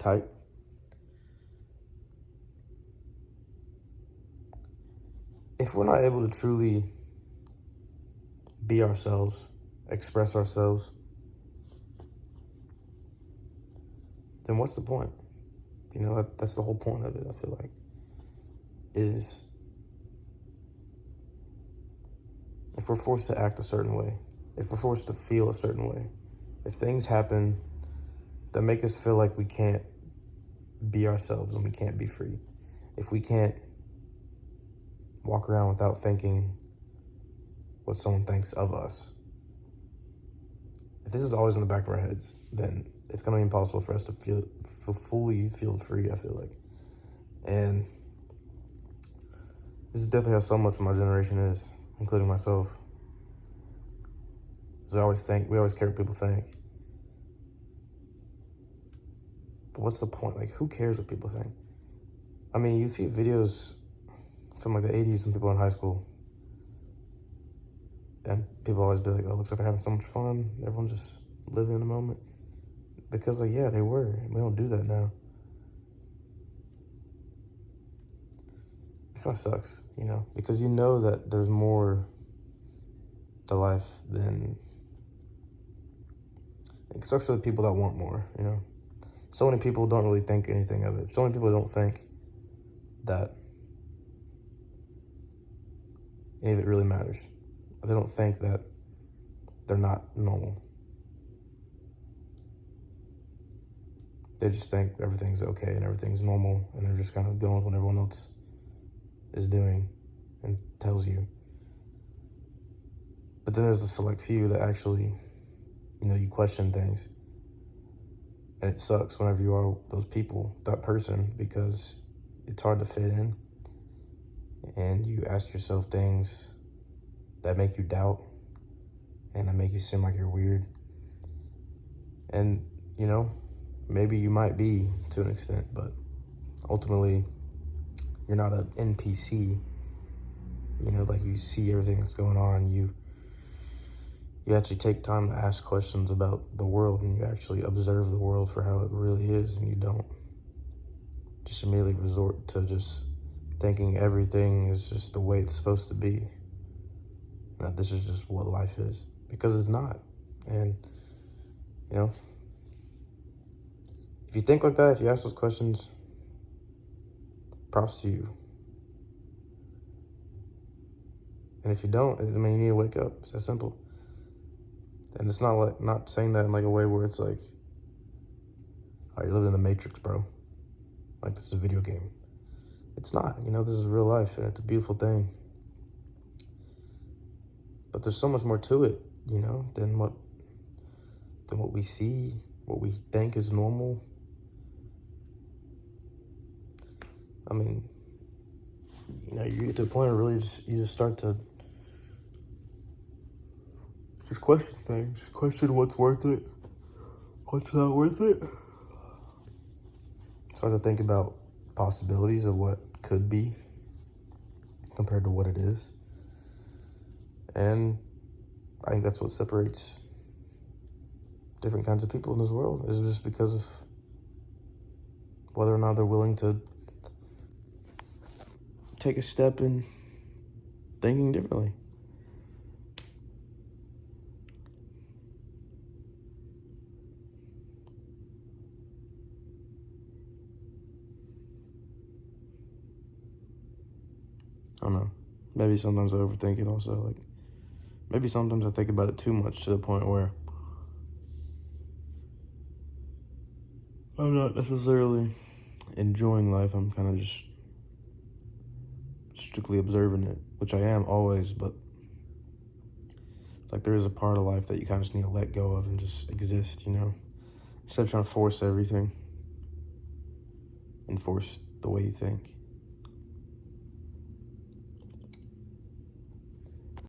tight. If we're not able to truly be ourselves, express ourselves, then what's the point? You know, that's the whole point of it, I feel like, is if we're forced to act a certain way, if we're forced to feel a certain way, if things happen that make us feel like we can't be ourselves and we can't be free, if we can't walk around without thinking what someone thinks of us, if this is always in the back of our heads, then it's going to be impossible for us to fully feel free, I feel like. And this is definitely how so much of my generation is, including myself. Because we always care what people think. But what's the point? Like, who cares what people think? I mean, you see videos from like the 80s when people were in high school, and people always be like, oh, it looks like they're having so much fun. Everyone's just living in the moment. Because, like, yeah, they were. We don't do that now. It kind of sucks, you know? Because you know that there's more to life than... It sucks for the people that want more, you know? So many people don't really think anything of it. So many people don't think that any of it really matters. They don't think that they're not normal. They just think everything's okay and everything's normal, and they're just kind of going with what everyone else is doing and tells you. But then there's a select few that actually, you know, you question things. And it sucks whenever you are those people, that person, because it's hard to fit in. And you ask yourself things that make you doubt and that make you seem like you're weird. And, you know, maybe you might be to an extent, but ultimately you're not an NPC. You know, like, you see everything that's going on. You actually take time to ask questions about the world, and you actually observe the world for how it really is, and you don't just immediately resort to just thinking everything is just the way it's supposed to be, and that this is just what life is, because it's not. And, you know, if you think like that, if you ask those questions, props to you. And if you don't, I mean, you need to wake up. It's that simple. And it's not saying that in like a way where it's like, oh, you're living in the Matrix, bro. Like, this is a video game. It's not, you know, this is real life, and it's a beautiful thing. But there's so much more to it, you know, than what we see, what we think is normal. I mean, you know, you get to a point where really you just start to just question things. Question what's worth it, what's not worth it. Start to think about possibilities of what could be compared to what it is. And I think that's what separates different kinds of people in this world, is just because of whether or not they're willing to take a step in thinking differently. I don't know. Maybe sometimes I overthink it also. Like, maybe sometimes I think about it too much to the point where I'm not necessarily enjoying life. I'm kind of just strictly observing it, which I am always, but it's like there is a part of life that you kind of just need to let go of and just exist, you know? Instead of trying to force everything and force the way you think.